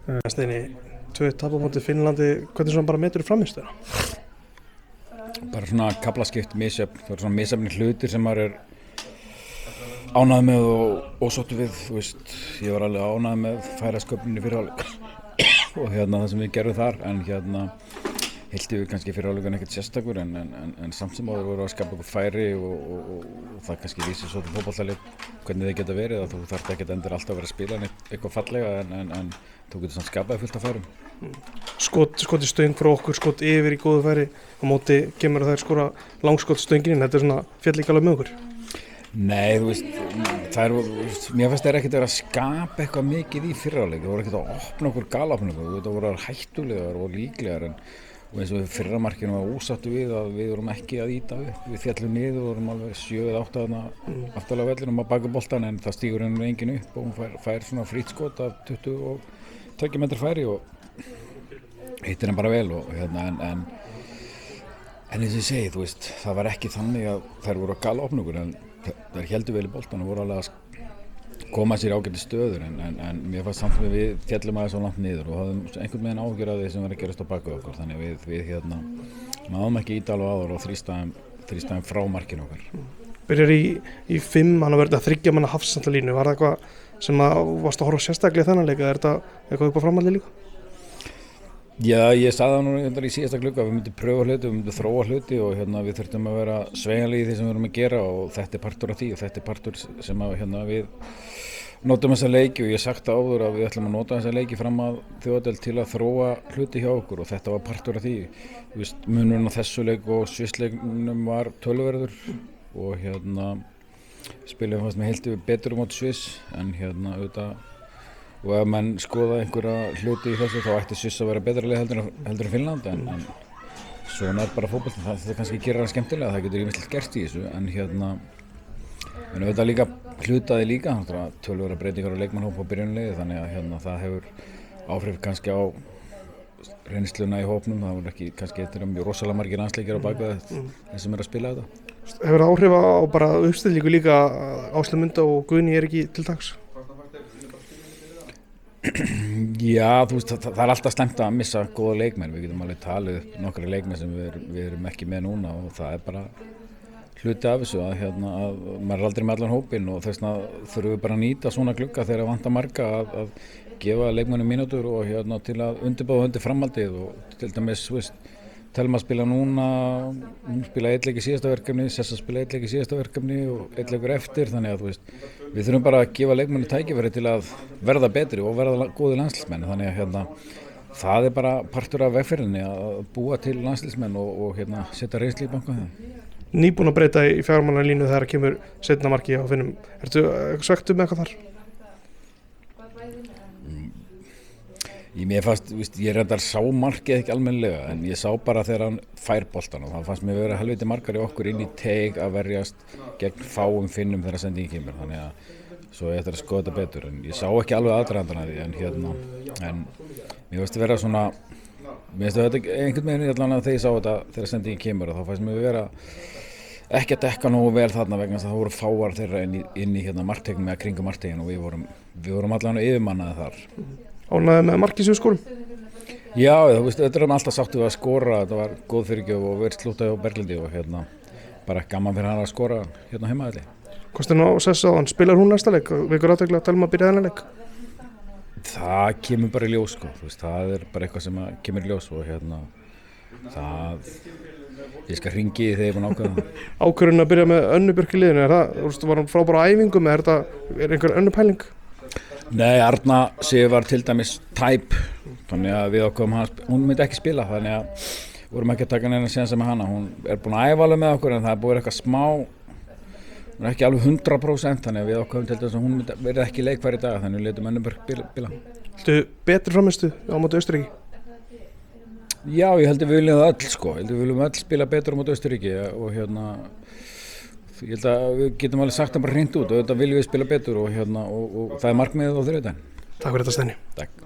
Steini, 2 tap á móti Finnlandi, hvernig svona bara metur frammistöðuna? Bara svona kaflaskipt misjöfn, það eru svona misjöfnir hlutir sem maður er ánægður með og ósáttur við, þú veist, ég var alveg ánægður með færasköpuninni fyrir hálfleik og það sem við gerðum þar, en hildi við kannski fyrir hálfleikan ekkert sérstakur en samt sem áður voru að skapa okkur færi og það kannski vísir svo til fótboltaleik hvernig þeir geta verið, að þú þarft ekkert endur alltaf að vera að spila eitthvað fallega en þú getur svona skapað fullt af færum. Skot í stöng frá okkur, skot yfir í góðu færi á móti kemur að þær skora langskot stöngin, þetta er svona fjall ekki alveg með okkur. Nei, þú veist, mér finnst þeir ekkert að vera að skapa eitthvað mikið í fyrraleik, það voru ekkert að opna okkur galopningu, það voru hættulegar og líklegar og eins og við fyrramarkinu var ósáttu við að við vorum ekki að ýta upp, við fjallum niður og vorum alveg 7-8 aftalega vellinum að baka boltan en það stígur henni engin upp og hún fær svona frýtt skot af 22 metrar færi og hittir hann bara vel og en eins og ég segi, þú veist, það var ekki þannig að þær voru að galopna okkur en þær heldur vel í boltan og voru alveg að koma sér ágæti stöður en mér fannst samt að við fjallum aðeins svo langt niður og hafðum einhvern veginn áhyggjur af því sem var að gerast á bak við okkur þannig að við náðum ekki ýta alveg áður og þrýstæðum frá markinu okkar. Byrjar í 5, hann að verða 3 manna hafsendalínu, var það eitthvað sem að varst að horfa sérstaklega þennan leik eða er þetta eitthvað upp á framhaldi líka? Já, ég sagði það nú í síðasta glugga að við myndum pröfa hluti, við myndum þróa hluti og við þurftum að vera sveigjanlegir í því sem við erum að gera og þetta er partur af því og þetta er partur sem að við notum þessa leiki og ég sagt áður að við ætlum að nota þessa leiki fram að þjóðadeild til að þróa hluti hjá okkur og þetta var partur af því. Þú veist, munurinn á þessu leik og Svissleiknum var töluverður og spilum fannst með heilti betur móti Sviss en auðvitað og ef menn skoða einhverja hluti í þessu þá ætti Sviss að vera betra lið heldur en Finnland en svona er bara fótbolti, það kannski gerir það skemmtilega, það getur ýmislegt gert í þessu en auðvitað líka hlutaði líka, tölvöra breytingar á leikmannhóp á byrjunarliði þannig að það hefur áhrif kannski á reynsluna í hópnum, það voru ekki kannski eitthvað mjög rosalega margir landsleikir á bakvið þeir sem að spila þetta. Hefur það áhrif á bara uppstillingu líka Ásleif Munda og Guðni er ekki til dags? Já, þú veist, það er alltaf slæmt að missa góða leikmenn, við getum alveg talið upp nokkra leikmenn sem við erum ekki með núna og það er bara hluti af þessu að maður er aldrei með allan hópinn og þess vegna þurfum við bara að nýta svona glugga þegar vantar marga að gefa leikmennum mínútur og til að undirbúa undir framhaldið og til dæmis, þú veist, Telma spila núna, hún spila 1 leik í síðasta verkefni, Sessa spila 1 leik í síðasta verkefni og 1 leikur eftir þannig að þú veist, við þurfum bara að gefa leikmennu tækifæri til að verða betri og verða góði landsliðsmenn þannig að það er bara partur af vegferðinni að búa til landsliðsmenn og setja reynslu í banka Nýbúin að breyta í 4 manna línu þegar kemur seinna marki á Finnum, ertu svekktur með eitthvað þar? Mér fannst, ég reyndar sá markið ekki almennilega en ég sá bara þegar hann fær boltan og það fannst mér vera helviti margar í okkur inn í teig að verjast gegn fáum Finnum þegar sendingin kemur þannig að svo ég ætti að skoða þetta betur en ég sá ekki alveg aðdragandann að því en mér finnst vera svona mér finnst þetta einhvern veginn allan að þegar ég sá þetta þegar sendingin kemur og þá fannst mér vera ekki að dekka nógu vel þarna vegna þess að það voru fáar þeirra inn í marktegnum eða kringum marktegin og við vorum allan yfirmannaði þar. Ánægður með markið sem við skorum? Já, þú veist, þetta er alltaf sáttu við að skora, þetta var góð fyrirgjöf og verið slútað á Berglindi og bara gaman fyrir hann að skora heimavelli. Kostin á Sessa á hann, spilar hún næsta leik? Vekur athygli að Telma byrja þennan leik? Það kemur bara í ljós, sko, þú veist, það er bara eitthvað sem kemur í ljós og ég skal hringi þegar ég er búin að ákveða það. Ákvörðun að byrja með Önnu Björk í liðinu, var hann frábæra á æfingum eða er einhver önnur pæling? Nei, Arna Sif var til dæmis tæp, þannig að við ákveðum hún myndi ekki spila, þannig að vorum ekki að taka neina sénsa með hana. Hún er búin að æfa alveg með okkur en það er búið eitthvað smá, hún er ekki alveg 100%, þannig að við ákveðum til dæmis að hún verði ekki leikfær í dag, þannig að við letum Önnuberg spila. Viltu betri framistu á móti Austurríki? Já, ég held að við viljum það öll, sko, við viljum öll spila betur á móti Austurríki og ég held að við getum alveg sagt það bara hreint út og þetta viljum við spila betur og það er markmiðið á þriðjudaginn. Takk fyrir þetta, Steini. Takk.